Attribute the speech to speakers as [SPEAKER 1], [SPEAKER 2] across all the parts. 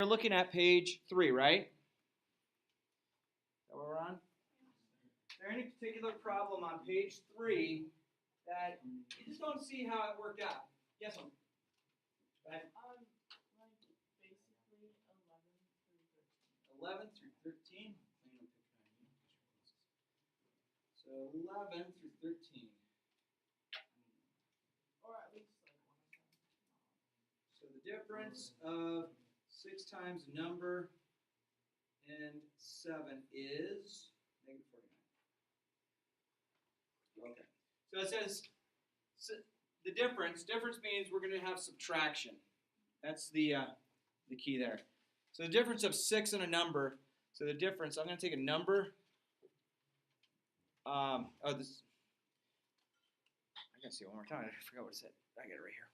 [SPEAKER 1] We're looking at page 3, right? Is that what we're on? Is there any particular problem on page 3 that you just don't see how it worked out? Yes, ma'am. Go ahead.
[SPEAKER 2] Basically
[SPEAKER 1] 11 through 13. So 11 through 13.
[SPEAKER 2] or at least like one of them.
[SPEAKER 1] So the difference of 6 times a number and 7 is negative 49. Okay. So it says the difference means we're going to have subtraction. That's the key there. So the difference of 6 and a number. So the difference, I'm going to take a number. I got to see it one more time. I forgot what it said. I got it right here.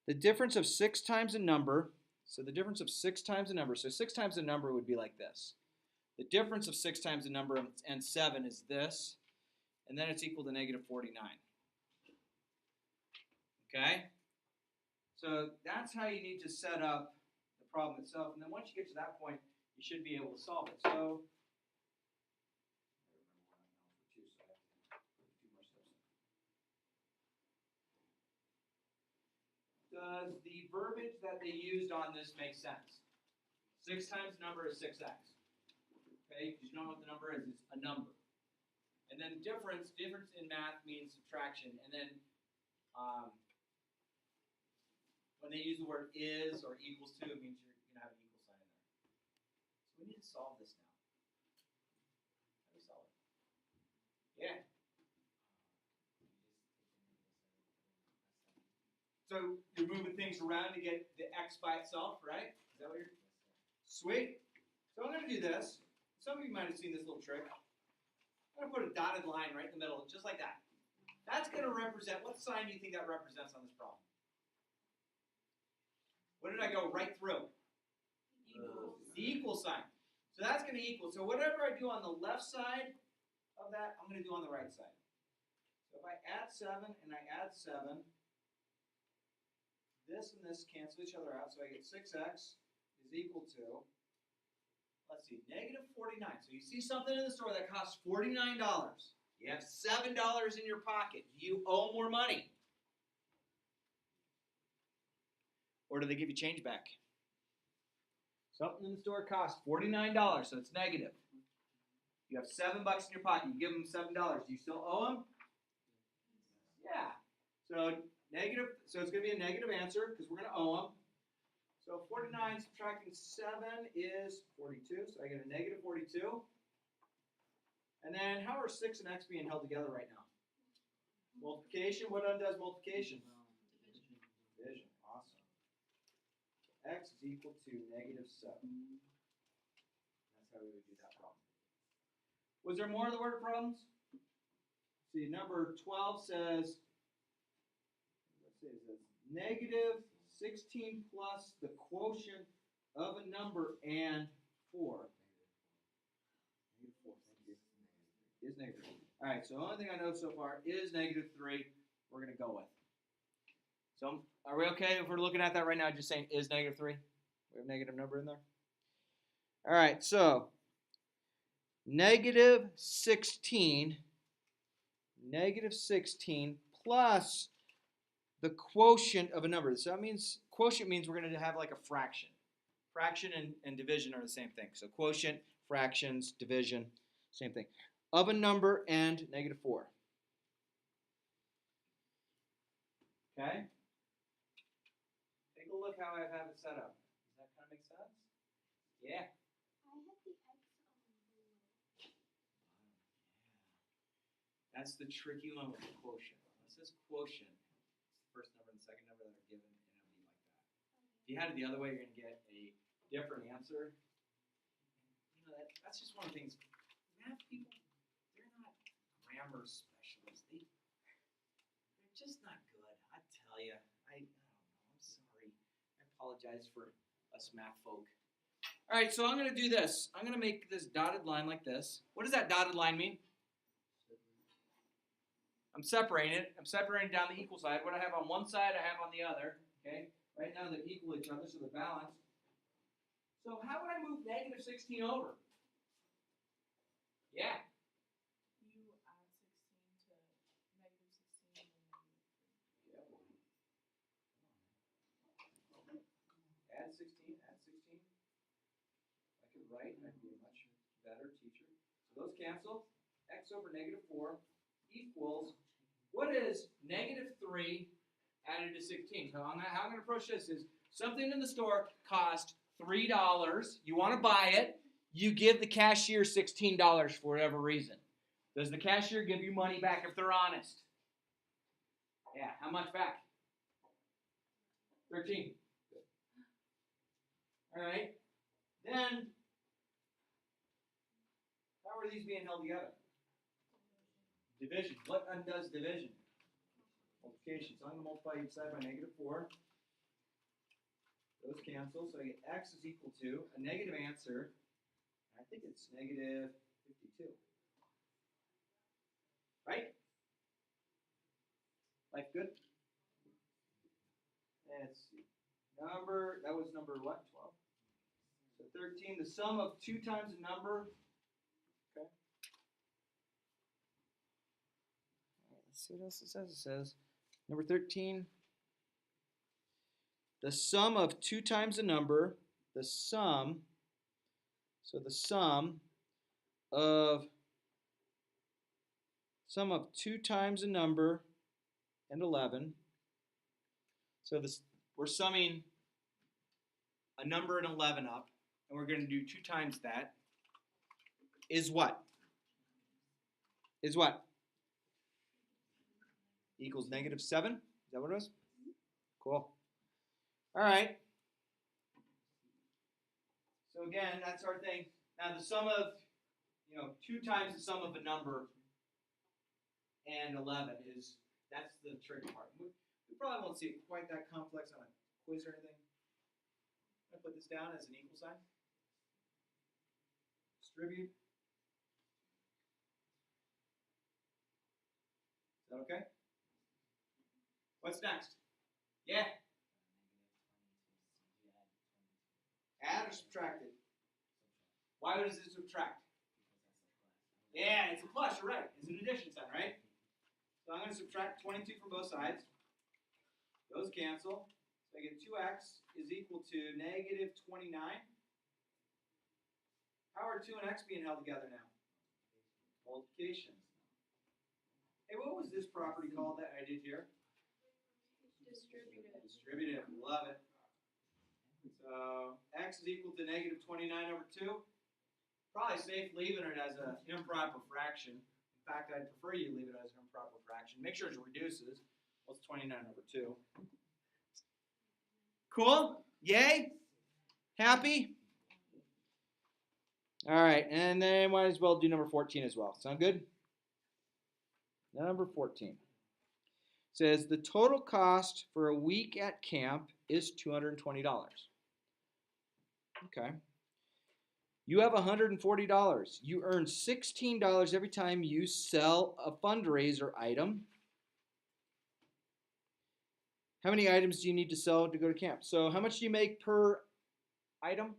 [SPEAKER 1] The difference of 6 times a number. So the difference of 6 times a number. So 6 times a number would be like this. The difference of 6 times a number and 7 is this. And then it's equal to negative 49. Okay? So that's how you need to set up the problem itself. And then once you get to that point, you should be able to solve it. So does the verbiage that they used on this make sense? 6 times the number is 6x. Okay, because you don't know what the number is, it's a number. And then difference in math means subtraction. And then when they use the word is or equals to, it means you're going to have an equal sign in there. So we need to solve this now. How do we solve it? Yeah. So you're moving things around to get the x by itself, right? Is that what you're? Sweet. So I'm going to do this. Some of you might have seen this little trick. I'm going to put a dotted line right in the middle, just like that. That's going to represent, what sign do you think that represents on this problem? What did I go right through?
[SPEAKER 2] Equals.
[SPEAKER 1] The equal sign. So that's going to equal. So whatever I do on the left side of that, I'm going to do on the right side. So if I add 7 and I add 7, this and this cancel each other out, so I get 6x is equal to, let's see, negative 49. So you see something in the store that costs $49. You have $7 in your pocket. You owe more money. Or do they give you change back? Something in the store costs $49, so it's negative. You have $7 in your pocket. You give them $7. Do you still owe them? Yeah. So negative. So it's going to be a negative answer because we're going to owe them. So 49 subtracting 7 is 42. So I get a negative 42. And then how are 6 and x being held together right now? Multiplication. What undoes multiplication? Division. Awesome. X is equal to negative 7. That's how we would do that problem. Was there more of the word problems? See, number 12 says, let's see, it says negative 16 plus the quotient of a number and 4. Negative 4, thank you. Is negative 3. All right, so the only thing I know so far is negative 3. We're going to go with. So are we okay if we're looking at that right now, just saying is negative 3? We have a negative number in there? All right, so negative 16 plus the quotient of a number. So that means, quotient means we're going to have like a fraction. Fraction and division are the same thing. So quotient, fractions, division, same thing. Of a number and negative 4. Okay? Take a look how I have it set up. Does that kind of make sense? Yeah.
[SPEAKER 3] I have the x on below.
[SPEAKER 1] That's the tricky one with the quotient. When it says quotient, it's the first number and the second number that are given, and it'll be like that. If you had it the other way, you're going to get a different answer. You know, that's just one of the things. Math people, they're not grammar specialists. They're just not good. I tell you. I don't know. I'm sorry. I apologize for us math folk. All right, so I'm going to do this. I'm going to make this dotted line like this. What does that dotted line mean? I'm separating it. I'm separating down the equal side. What I have on one side, I have on the other. Okay. Right now they're equal to each other, so they're balanced. So how would I move negative 16 over? Yeah.
[SPEAKER 2] You add 16 to negative 16 and negative 3.
[SPEAKER 1] Add 16, add 16. If I could write, I'd be a much better teacher. So those cancel. X over negative 4 equals, what is negative 3 added to 16? So how I'm going to approach this is, something in the store cost $3. You want to buy it. You give the cashier $16 for whatever reason. Does the cashier give you money back if they're honest? Yeah, how much back? 13. All right. Then, how are these being held together? Division. What undoes division? Multiplication. So I'm going to multiply each side by negative 4. Those cancel, so I get x is equal to a negative answer. I think it's negative 52. Right? Life good? Let's see. That was number what? 12? So 13, the sum of 2 times a number. Okay. All right, let's see what else it says. It says, number 13, the sum of 2 times a number, the sum of 2 times a number and 11. So we're summing a number and 11 up, and we're going to do 2 times that. Is what? Is what? Equals negative 7. Is that what it was? Cool. All right. So again, that's our thing. Now the sum of, 2 times the sum of a number and 11 that's the tricky part. We probably won't see it quite that complex on a quiz or anything. I'm going to put this down as an equal sign. Distribute. Is that okay? What's next? Yeah. Add or subtract it? Why does it subtract? Yeah, it's a plus, you're right. It's an addition sign, right? So I'm going to subtract 22 from both sides. Those cancel. So I get 2x is equal to negative 29. How are 2 and x being held together now? Multiplication. Hey, what was this property called that I did here?
[SPEAKER 3] Distributive.
[SPEAKER 1] Distributive. Love it. So x is equal to negative 29 over 2. Probably safe leaving it as an improper fraction. In fact, I'd prefer you leave it as an improper fraction. Make sure it reduces. What's 29 over 2? Cool? Yay? Happy? All right, and then might as well do number 14 as well. Sound good? Number 14 says the total cost for a week at camp is $220. Okay. You have $140. You earn $16 every time you sell a fundraiser item. How many items do you need to sell to go to camp? So how much do you make per item?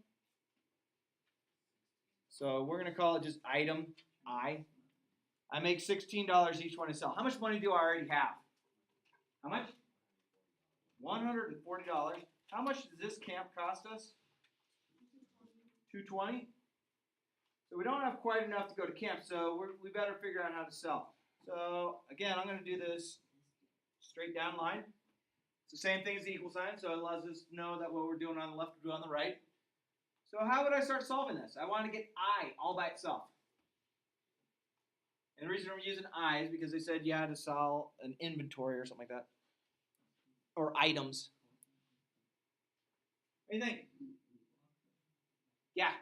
[SPEAKER 1] So we're going to call it just item I. I make $16 each one I sell. How much money do I already have? How much? $140. How much does this camp cost us? $220. So we don't have quite enough to go to camp, so we better figure out how to sell. So again, I'm going to do this straight down line. It's the same thing as the equal sign, so it allows us to know that what we're doing on the left, we do on the right. So how would I start solving this? I want to get I all by itself. And the reason I'm using I is because they said you had to solve an inventory or something like that. Or items. What do you think? Yeah.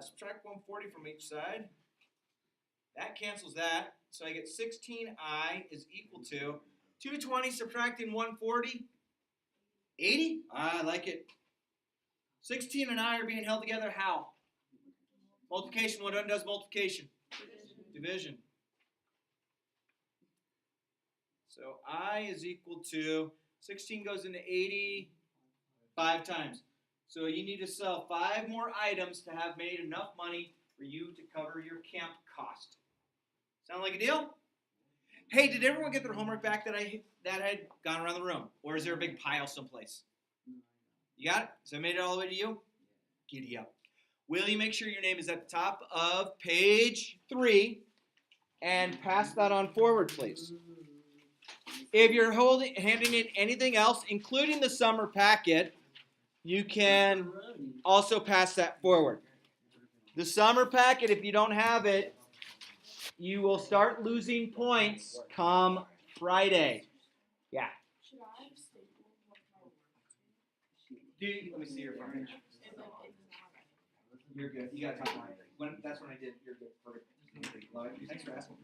[SPEAKER 2] Subtract 140 from each side.
[SPEAKER 1] Subtract 140 from each side. That cancels that. So I get 16I is equal to 220 subtracting 140. 80? I like it. 16 and I are being held together how? Multiplication. What undoes multiplication? Division. So I is equal to 16 goes into 80 5 times. So you need to sell 5 more items to have made enough money for you to cover your camp cost. Sound like a deal? Hey, did everyone get their homework back that had gone around the room? Or is there a big pile someplace? You got it? So I made it all the way to you? Giddy up. Will you make sure your name is at the top of page 3 and pass that on forward, please? If you're handing in anything else, including the summer packet, you can also pass that forward. The summer packet, if you don't have it, you will start losing points come Friday. Yeah.
[SPEAKER 2] Should I have stapled what my
[SPEAKER 1] Let me see your phone. You're good. You got time. That's when I did. You're good. Perfect. Love it. Thanks for asking.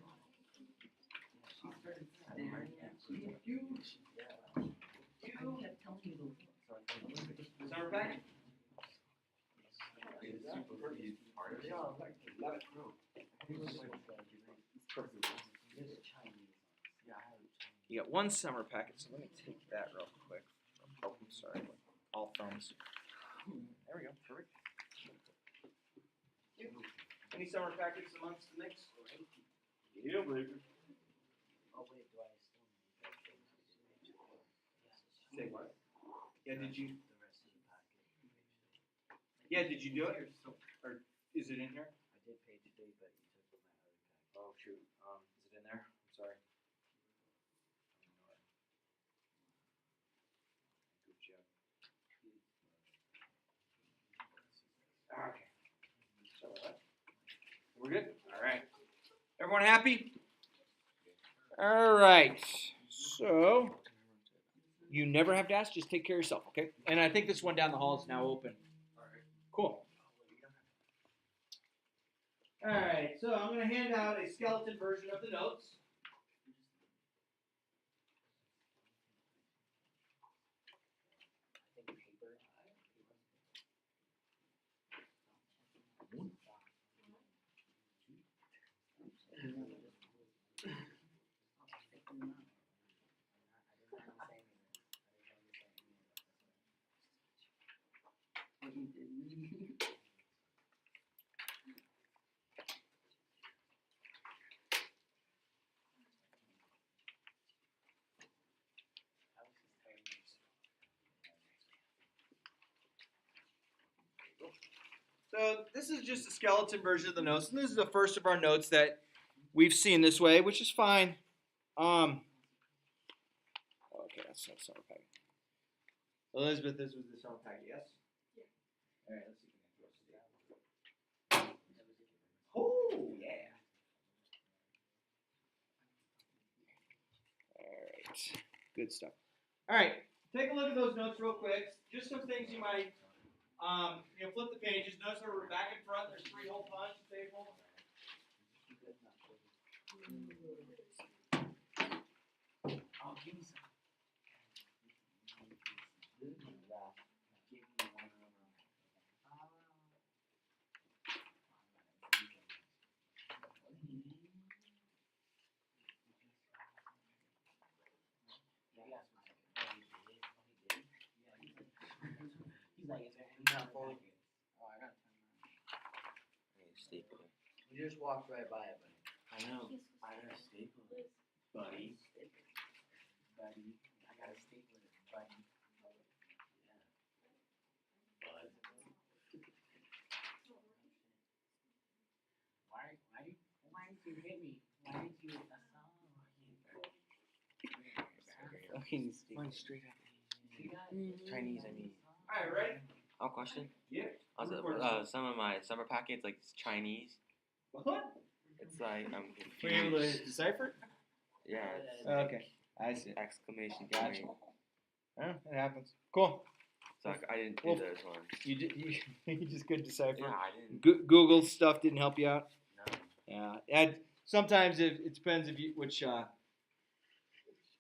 [SPEAKER 1] Summer packet. Love it. You got one summer packet, so let me take that real quick. Oh, I'm sorry. All thumbs. There we go. Perfect. Any summer packets amongst the mix? Yeah, baby. Say what? Yeah, did you? Yeah, did you do it? Or is it in here?
[SPEAKER 4] I did page 3, but you took my other packet.
[SPEAKER 1] Oh shoot. Is it in there? I'm sorry. Good job. Okay. Sorry about that. We're good? All right. Everyone happy? All right. So you never have to ask. Just take care of yourself, okay? And I think this one down the hall is now open. Cool. All right. So I'm going to hand out a skeleton version of the notes. So this is just a skeleton version of the notes, and this is the first of our notes that we've seen this way, which is fine. Okay, that's not summer packet. Elizabeth, this was the summer packet, yes?
[SPEAKER 2] Yeah.
[SPEAKER 1] All right, let's see if we can it. Oh, yeah. All right, good stuff. All right, take a look at those notes real quick. Just some things you might. Flip the pages. Notice how we're back and front. There's 3 hole punch table.
[SPEAKER 4] Oh, give me some. He's like, is there any more? Oh, I got staple. You just walked right by it, buddy. I know. I got a staple. Buddy. Buddy. I got a staple, buddy. Yeah. Bud. Why did you hit me? Why did you fucking speak straight up. Chinese, I mean.
[SPEAKER 1] All right, ready?
[SPEAKER 5] Oh, question?
[SPEAKER 1] Yeah.
[SPEAKER 5] Some of my summer packets, like, it's Chinese.
[SPEAKER 1] What?
[SPEAKER 5] It's like, I'm
[SPEAKER 1] Were you able
[SPEAKER 5] confused.
[SPEAKER 1] to decipher it?
[SPEAKER 5] Yeah, it's
[SPEAKER 1] Okay, I see.
[SPEAKER 5] exclamation
[SPEAKER 1] Gotcha.
[SPEAKER 5] point.
[SPEAKER 1] Yeah, it happens. Cool.
[SPEAKER 5] So I didn't do
[SPEAKER 1] Well,
[SPEAKER 5] those ones.
[SPEAKER 1] You did. You just couldn't decipher.
[SPEAKER 5] Yeah, I didn't.
[SPEAKER 1] Google stuff didn't help you out.
[SPEAKER 5] No.
[SPEAKER 1] Yeah, and sometimes it depends if you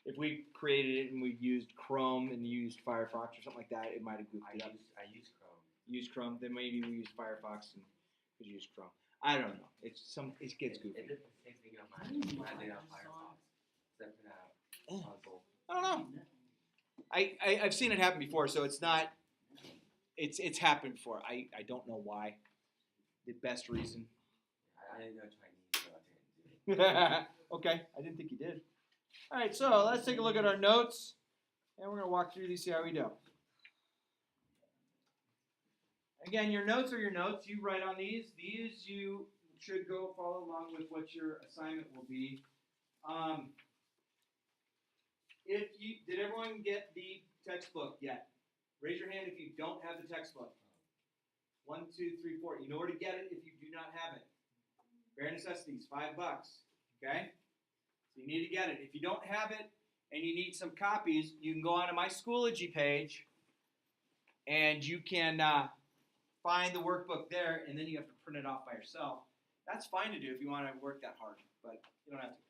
[SPEAKER 1] if we created it and we used Chrome and you used Firefox or something like that, it might have goofed it up.
[SPEAKER 5] I use Chrome.
[SPEAKER 1] Use Chrome, then maybe we use Firefox and we use Chrome. I don't know. It gets goofy.
[SPEAKER 5] It did the same thing on mine when I did on Firefox. Except for that puzzle.
[SPEAKER 1] I don't know. I've seen it happen before, so it's not. It's happened before. I don't know why. The best reason.
[SPEAKER 5] I didn't know Chinese, so I didn't do it.
[SPEAKER 1] Okay, I didn't think you did. All right, so let's take a look at our notes, and we're gonna walk through these, see how we do. Again, your notes are your notes. You write on these. These you should go follow along with what your assignment will be. Did everyone get the textbook yet? Raise your hand if you don't have the textbook. 1, 2, 3, 4. You know where to get it if you do not have it. Bare necessities, $5. Okay? So you need to get it. If you don't have it and you need some copies, you can go onto my Schoology page and you can find the workbook there, and then you have to print it off by yourself. That's fine to do if you want to work that hard, but you don't have to.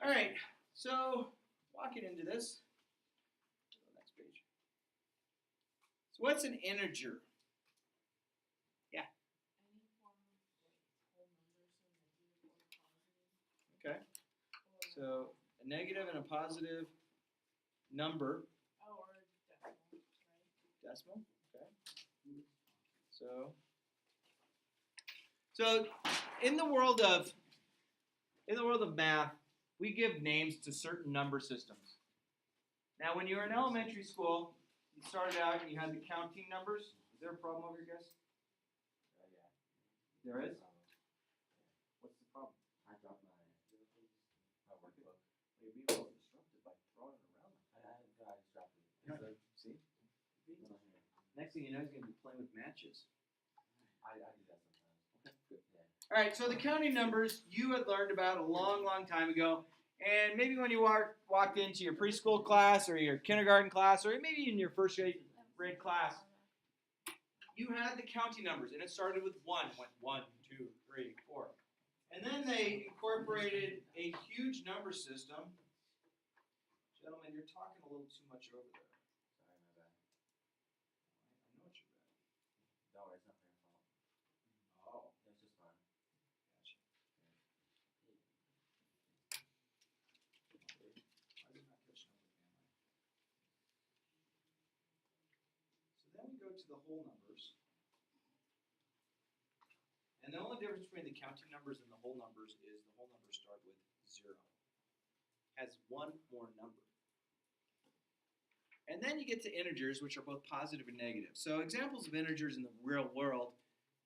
[SPEAKER 1] All right, so walking into this. Next page. So what's an integer? Yeah.
[SPEAKER 2] Any form of whole numbers, so negative or positive.
[SPEAKER 1] Okay. So a negative and a positive number.
[SPEAKER 2] Oh, or decimal, right?
[SPEAKER 1] Decimal. Okay. So in the world of math, we give names to certain number systems. Now, when you were in elementary school, you started out and you had the counting numbers. Is there a problem over here, guys?
[SPEAKER 5] Yeah.
[SPEAKER 1] There is? What's the problem?
[SPEAKER 5] I dropped my workbook.
[SPEAKER 1] You're being a little disrupted by throwing it around.
[SPEAKER 5] I just dropped it.
[SPEAKER 1] Yeah. See? Next thing you know, he's going to be playing with matches.
[SPEAKER 5] I do that sometimes.
[SPEAKER 1] Okay, good.
[SPEAKER 5] Yeah.
[SPEAKER 1] All right, so the counting numbers you had learned about a long, long time ago, and maybe when you walked into your preschool class or your kindergarten class or maybe in your first grade class, you had the counting numbers, and it started with 1. Went 1, 2, 3, 4. And then they incorporated a huge number system. Gentlemen, you're talking a little too much over there.
[SPEAKER 5] Sorry, my bad.
[SPEAKER 1] I know it's your bad.
[SPEAKER 5] Don't worry, it's not your fault.
[SPEAKER 1] Oh,
[SPEAKER 5] It's just fine.
[SPEAKER 1] gotcha. Why is it not catching up with me? So then we go to the whole numbers. And the only difference between the counting numbers and the whole numbers is the whole numbers start with 0. Has one more number. And then you get to integers, which are both positive and negative. So examples of integers in the real world,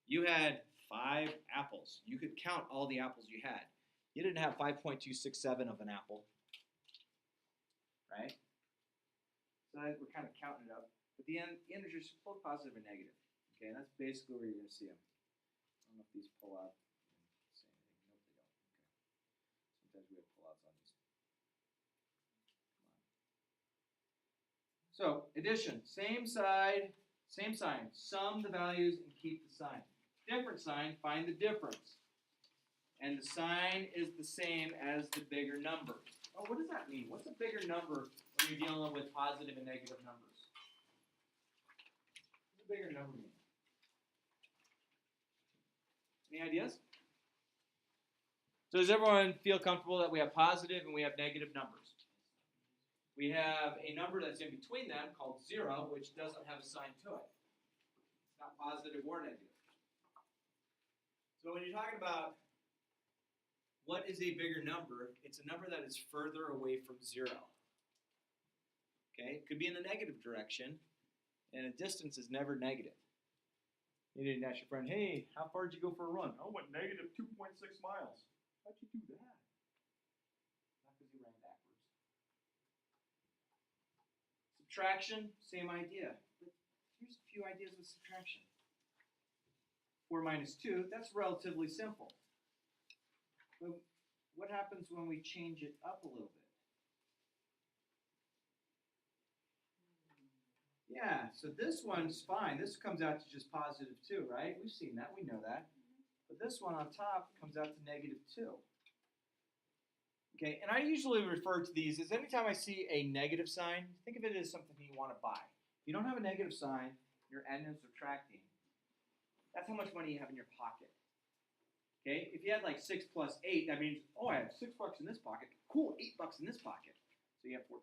[SPEAKER 1] you had 5 apples. You could count all the apples you had. You didn't have 5.267 of an apple, right? So we're kind of counting it up. But the integers are both positive and negative. Okay, and that's basically where you're going to see them. I don't know if these pull out and say anything. Nope, they don't. Okay. Sometimes we have pullouts on these. Come on. So, addition. Same side, same sign. Sum the values and keep the sign. Different sign, find the difference. And the sign is the same as the bigger number. Oh, what does that mean? What's a bigger number when you're dealing with positive and negative numbers? What's a bigger number mean? Any ideas? So does everyone feel comfortable that we have positive and we have negative numbers? We have a number that's in between them called 0, which doesn't have a sign to it. It's not positive or negative. So when you're talking about what is a bigger number, it's a number that is further away from 0. Okay? It could be in the negative direction, and a distance is never negative. You didn't ask your friend, hey, how far did you go for a run? Oh, I went negative 2.6 miles. How'd you do that? Not because you ran backwards. Subtraction, same idea. But here's a few ideas with subtraction. 4 minus 2, that's relatively simple. But what happens when we change it up a little bit? Yeah, so this one's fine. This comes out to just positive 2, right? We've seen that. We know that. But this one on top comes out to negative 2. Okay, and I usually refer to these as anytime I see a negative sign, think of it as something you want to buy. If you don't have a negative sign, you're adding and subtracting. That's how much money you have in your pocket. Okay, if you had like 6 plus 8, that means, oh, I have $6 in this pocket. Cool, $8 in this pocket. So you have $14.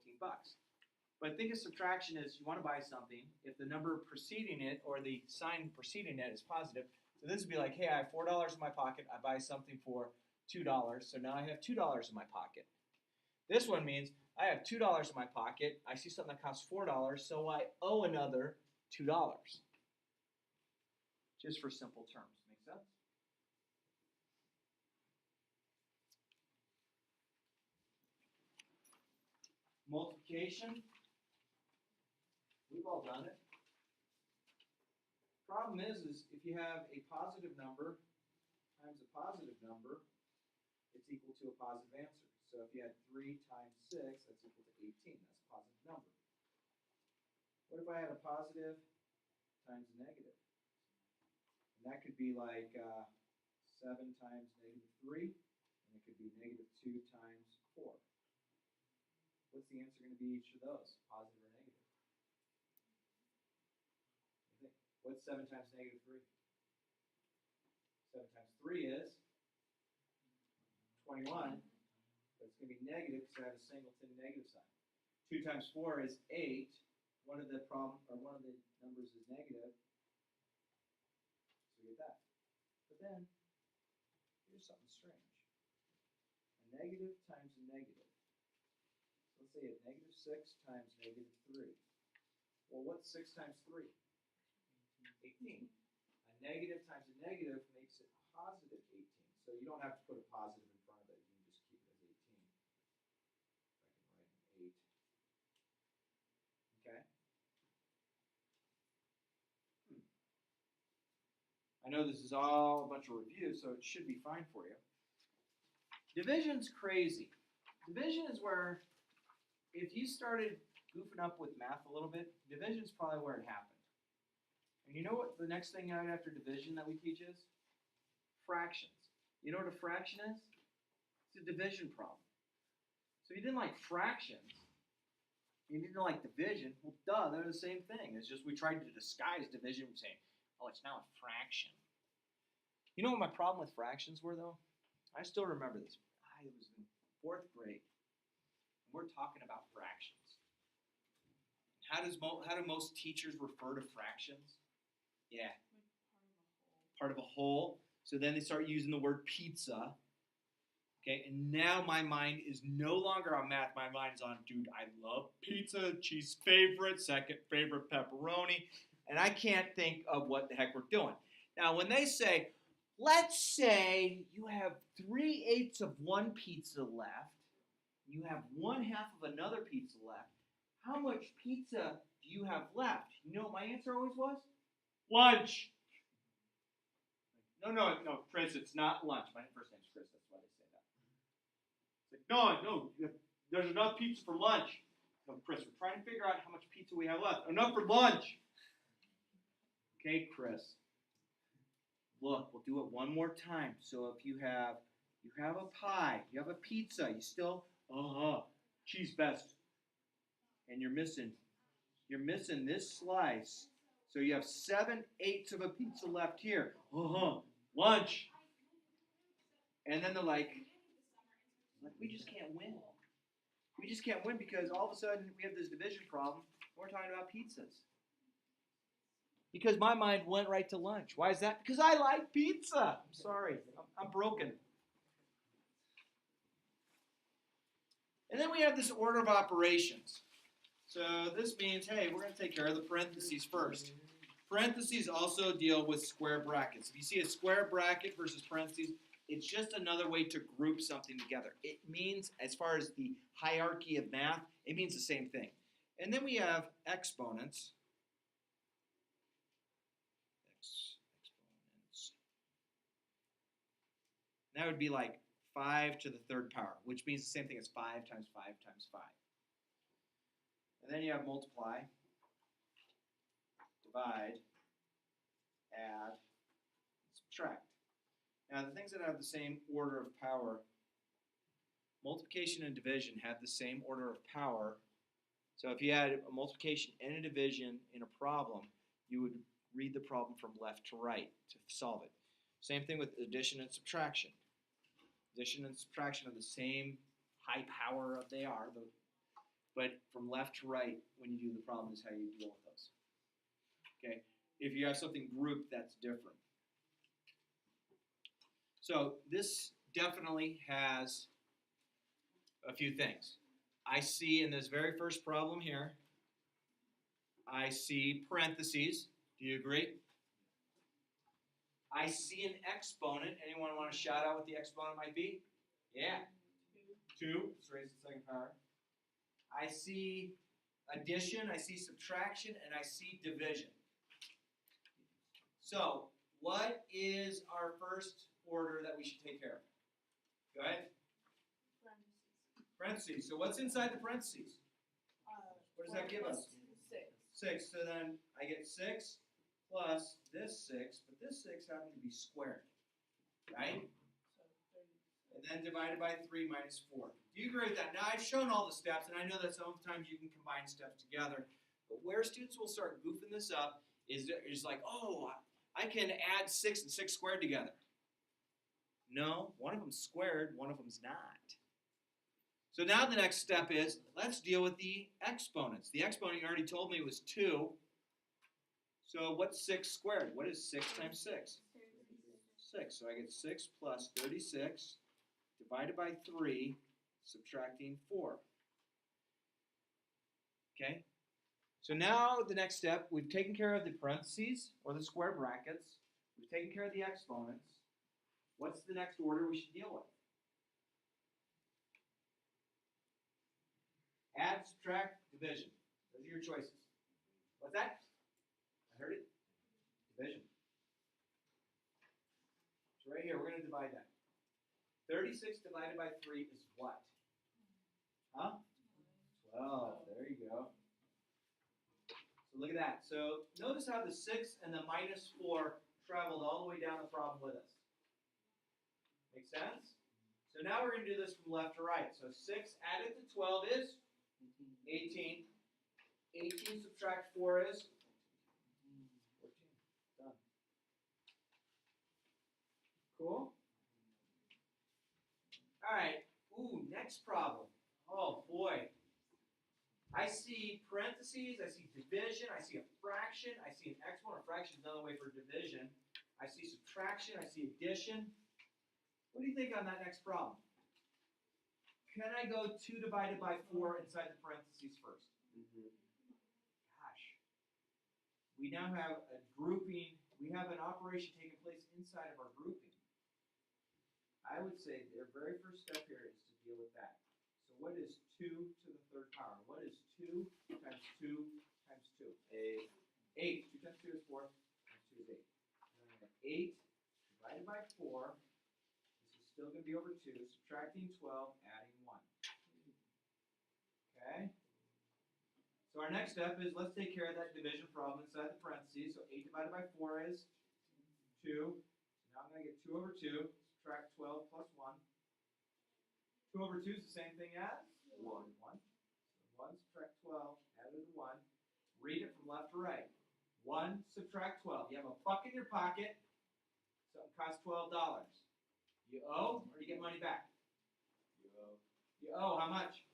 [SPEAKER 1] But think of subtraction as you want to buy something. If the number preceding it or the sign preceding it is positive, so this would be like, hey, I have $4 in my pocket. I buy something for $2, so now I have $2 in my pocket. This one means I have $2 in my pocket. I see something that costs $4, so I owe another $2. Just for simple terms. Make sense? Multiplication. We've all done it. Problem is if you have a positive number times a positive number, it's equal to a positive answer. So if you had 3 times 6, that's equal to 18. That's a positive number. What if I had a positive times a negative? And that could be like 7 times negative 3, and it could be negative 2 times 4. What's the answer going to be each of those, positive or negative? What's 7 times negative 3? 7 times 3 is 21. But it's going to be negative because I have a singleton negative sign. 2 times 4 is 8. One of the numbers is negative. So we get that. But then, here's something strange. A negative times a negative. So let's say a negative 6 times negative 3. Well, what's 6 times 3? 18. A negative times a negative makes it positive 18. So you don't have to put a positive in front of it. You can just keep it as 18. I can write an 8. Okay? I know this is all a bunch of review, so it should be fine for you. Division's crazy. Division is where, if you started goofing up with math a little bit, division's probably where it happened. And you know what the next thing right after division that we teach is? Fractions. You know what a fraction is? It's a division problem. So if you didn't like fractions, you didn't like division, well, duh, they're the same thing. It's just we tried to disguise division saying, oh, it's now a fraction. You know what my problem with fractions were, though? I still remember this. I was in 4th grade, and we're talking about fractions. How do most teachers refer to fractions? Yeah. Part of a whole. So then they start using the word pizza. Okay, and now my mind is no longer on math. My mind is on, dude, I love pizza, cheese favorite, second favorite pepperoni, and I can't think of what the heck we're doing. Now, when they say, let's say you have 3/8 of one pizza left, you have 1/2 of another pizza left, how much pizza do you have left? You know what my answer always was? Lunch. No, Chris, it's not lunch. My first name's Chris, that's why they say that. It's like, no, there's enough pizza for lunch. No, Chris, we're trying to figure out how much pizza we have left. Enough for lunch. Okay, Chris. Look, we'll do it one more time. So if you have a pie, you have a pizza, you still, cheese best. And you're missing this slice. So you have 7/8 of a pizza left here. Lunch. And then they're like, we just can't win. We just can't win because all of a sudden we have this division problem. We're talking about pizzas. Because my mind went right to lunch. Why is that? Because I like pizza. I'm sorry. I'm broken. And then we have this order of operations. So this means, hey, we're going to take care of the parentheses first. Parentheses also deal with square brackets. If you see a square bracket versus parentheses, it's just another way to group something together. It means, as far as the hierarchy of math, it means the same thing. And then we have exponents. Exponents. That would be like 5 to the 3rd power, which means the same thing as 5 times 5 times 5. And then you have multiply, divide, add, subtract. Now the things that have the same order of power, multiplication and division have the same order of power. So if you had a multiplication and a division in a problem, you would read the problem from left to right to solve it. Same thing with addition and subtraction. Addition and subtraction are the same high power they are. but from left to right when you do the problem is how you deal with those. Okay? If you have something grouped, that's different. So this definitely has a few things. I see in this very first problem here, I see parentheses. Do you agree? I see an exponent. Anyone want to shout out what the exponent might be? Yeah. 2. Let's raise the second power. I see addition, I see subtraction, and I see division. So, what is our first order that we should take care of? Go ahead. Parentheses. So what's inside the parentheses? What does that give us? 6. So then I get 6 plus this 6, but this 6 happens to be squared, right? And then divided by 3 minus 4. Do you agree with that? Now I've shown all the steps, and I know that sometimes you can combine steps together, but where students will start goofing this up is like, oh, I can add 6 and 6 squared together. No, one of them's squared, one of them's not. So now the next step is, let's deal with the exponents. The exponent you already told me was 2. So what's 6 squared? What is 6 times 6? 6. So I get 6 plus 36 divided by 3, subtracting 4. Okay? So now the next step, we've taken care of the parentheses, or the square brackets. We've taken care of the exponents. What's the next order we should deal with? Add, subtract, division. Those are your choices. What's that? I heard it. Division. So right here, we're going to divide that. 36 divided by 3 is what? Huh? 12. There you go. So look at that. So notice how the 6 and the minus 4 traveled all the way down the problem with us. Make sense? So now we're going to do this from left to right. So 6 added to 12 is 18. 18 subtract 4 is 14. Done. Cool? Alright. Ooh, next problem. Oh boy. I see parentheses, I see division, I see a fraction, I see an exponent. A fraction is another way for division. I see subtraction, I see addition. What do you think on that next problem? Can I go 2 divided by 4 inside the parentheses first? Gosh. We now have a grouping, we have an operation taking place inside of our grouping. I would say their very first step here is to deal with that. So what is 2 to the third power? What is 2 times 2 times 2? 8. 2 times 2 is 4, times 2 is 8. And then I have 8 divided by 4. This is still going to be over 2. Subtracting 12, adding 1. Okay? So our next step is, let's take care of that division problem inside the parentheses. So 8 divided by 4 is 2. So now I'm going to get 2 over 2. Subtract 12 plus 1. 2 over 2 is the same thing as 1. 1. So 1 subtract 12, added to 1. Read it from left to right. 1 subtract 12. You have a buck in your pocket. Something costs $12. You owe or you get money back? You owe. You owe how much?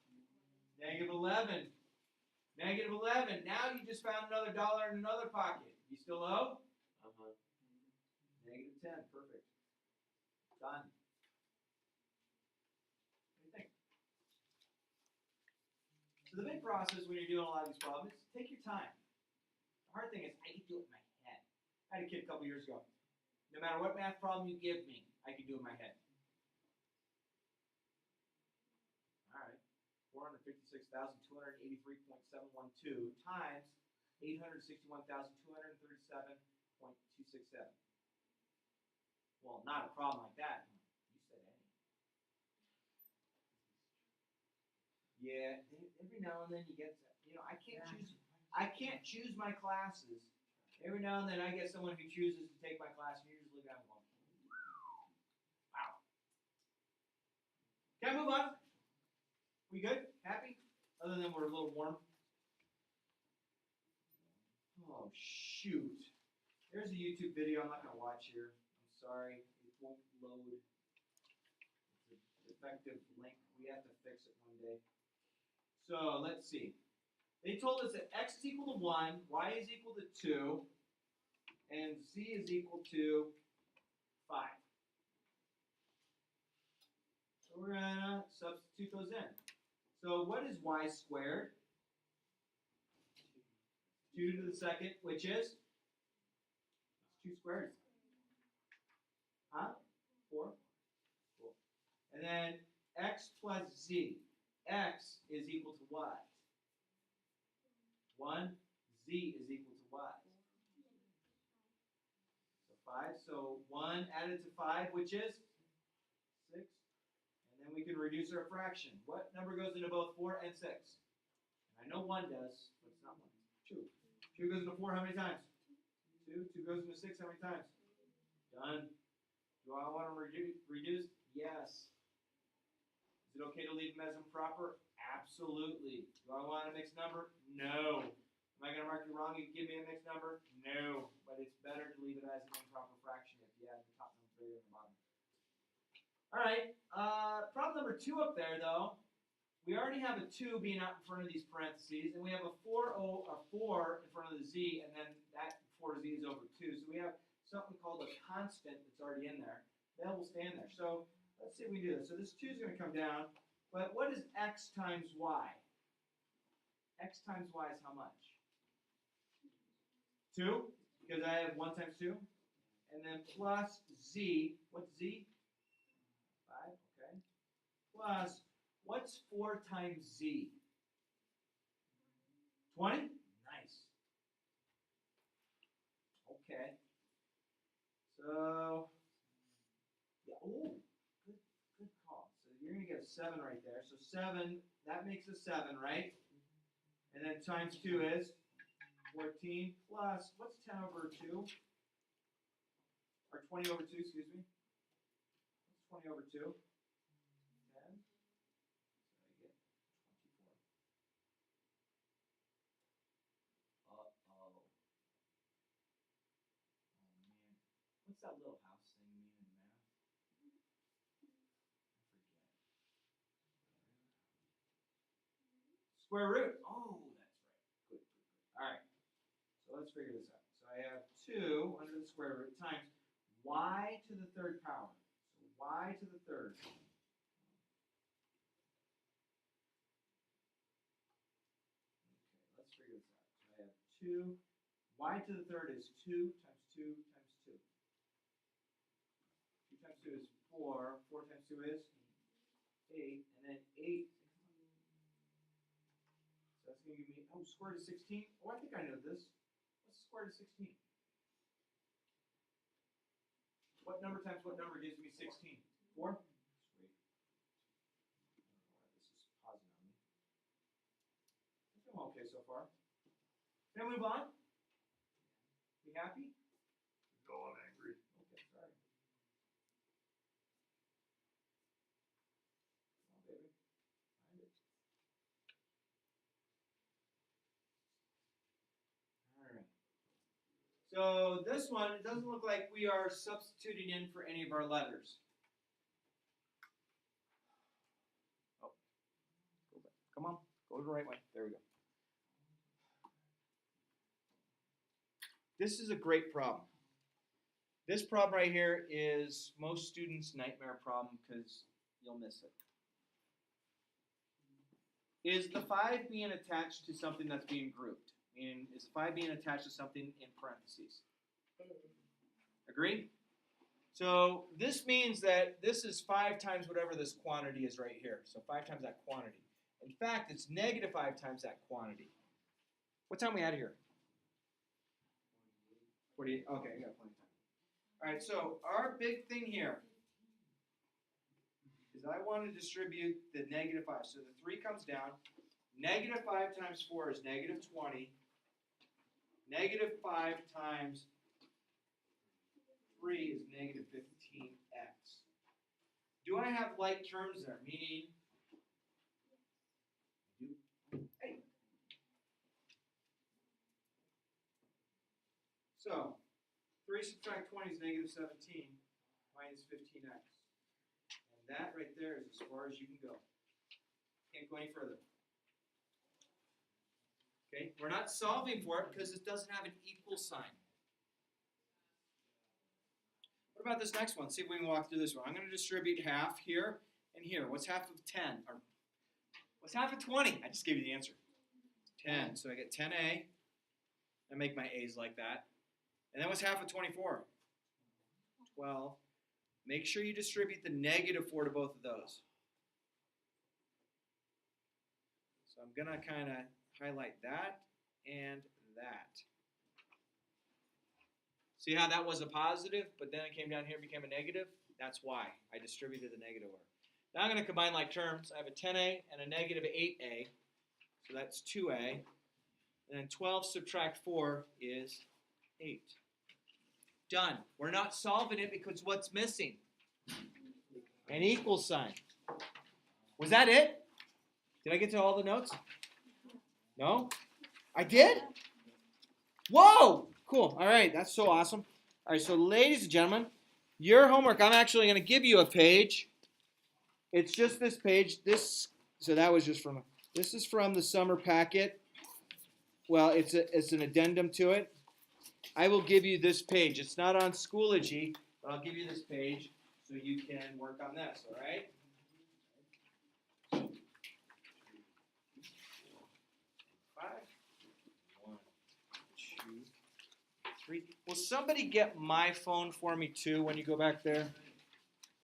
[SPEAKER 1] Negative 11. Negative 11. Now you just found another dollar in another pocket. You still owe? Negative 10. Perfect. Done. What do you think? So the big process when you're doing a lot of these problems is take your time. The hard thing is I can do it in my head. I had a kid a couple years ago. No matter what math problem you give me, I can do it in my head. All right. 456,283.712 times 861,237.267. Well, not a problem like that. You said any. Yeah, every now and then you get, I can't choose my classes. Every now and then I get someone who chooses to take my class, and you're just looking at them going, wow. Can I move on? We good? Happy? Other than we're a little warm. Oh, shoot. There's a YouTube video I'm not going to watch here. I'm sorry. It won't load. It's a defective link. We have to fix it one day. So let's see. They told us that x is equal to 1, y is equal to 2, and z is equal to 5. So we're going to substitute those in. So what is y squared? 2 to the second, which is? It's 2 squared. Huh? 4? Cool. And then x plus z. X is equal to what? 1. Z is equal to what? So 5. So 1 added to 5, which is 6. And then we can reduce our fraction. What number goes into both 4 and 6? And I know 1 does, but it's not 1. 2. 2 goes into 4 how many times? 2. 2 goes into 6 how many times? Done. Do I want to reduce? Yes. Is it okay to leave them as improper? Absolutely. Do I want a mixed number? No. Am I going to mark you wrong? You can give me a mixed number? No. But it's better to leave it as an improper fraction if you add the top number bigger than the bottom. All right. Problem number 2 up there, though. We already have a 2 being out in front of these parentheses, and we have a 4 in front of the z, and then that 4z is over 2. So we have something called a constant that's already in there. That will stay in there. So let's see if we do this. So this 2 is going to come down, but what is x times y? X times y is how much? 2, because I have 1 times 2. And then plus z. What's z? 5, okay. Plus, what's 4 times z? 20? Nice. Okay. So, yeah, oh, good call. So you're going to get a 7 right there. So 7, that makes a 7, right? And then times 2 is 14 plus, what's 10 over 2? Or 20 over 2, excuse me. What's 20 over 2? 10. So I get 24. Uh-oh. Oh, man. What's that little house thing mean in math? I forget. Square root. Oh, that's right. Good. All right. So let's figure this out. So I have 2 under the square root times y to the 3rd power. So y to the 3rd. Okay, let's figure this out. So I have 2. Y to the 3rd is 2 times 2 times 2. 2 times 2 is 4. 4 times 2 is 8. And then 8. So that's going to give me, oh, square root of 16. Oh, I think I know this. What's the square root of 16? What number times what number gives me 16? 4? Sweet. This is pausing on me. I think I'm okay so far. Can I move on? Be happy?
[SPEAKER 6] No, I'm angry.
[SPEAKER 1] Okay, sorry. Come on, baby. Find it. Alright. So this one, it doesn't look like we are substituting in for any of our letters. Oh, go back. Come on, go the right way. There we go. This is a great problem. This problem right here is most students' nightmare problem because you'll miss it. Is the 5 being attached to something that's being grouped? Meaning, is 5 being attached to something in parentheses? Agreed? So this means that this is 5 times whatever this quantity is right here. So 5 times that quantity. In fact, it's negative 5 times that quantity. What time are we at here? 48. Okay, I got plenty of time. All right, so our big thing here is I want to distribute the negative 5. So the 3 comes down. Negative 5 times 4 is negative 20. Negative 5 times 3 is negative 15x. Do I have like terms there? Meaning, hey. So, 3 subtract 20 is negative 17 minus 15x. And that right there is as far as you can go. Can't go any further. Okay, we're not solving for it because it doesn't have an equal sign. What about this next one? See if we can walk through this one. I'm going to distribute half here and here. What's half of 10? Or what's half of 20? I just gave you the answer. 10. So I get 10a. I make my a's like that. And then what's half of 24? 12. Make sure you distribute the negative 4 to both of those. So I'm going to kind of highlight that and that. See how that was a positive, but then it came down here and became a negative? That's why I distributed the negative order. Now I'm going to combine like terms. I have a 10a and a negative 8a. So that's 2a. And then 12 subtract 4 is 8. Done. We're not solving it because what's missing? An equal sign. Was that it? Did I get to all the notes? No? I did? Whoa! Cool. All right. That's so awesome. All right. So, ladies and gentlemen, your homework, I'm actually going to give you a page. It's just this page. So that was just from, this is from the summer packet. Well, it's an addendum to it. I will give you this page. It's not on Schoology, but I'll give you this page so you can work on this, all right? 5, 1, 2, 3. Will somebody get my phone for me too when you go back there?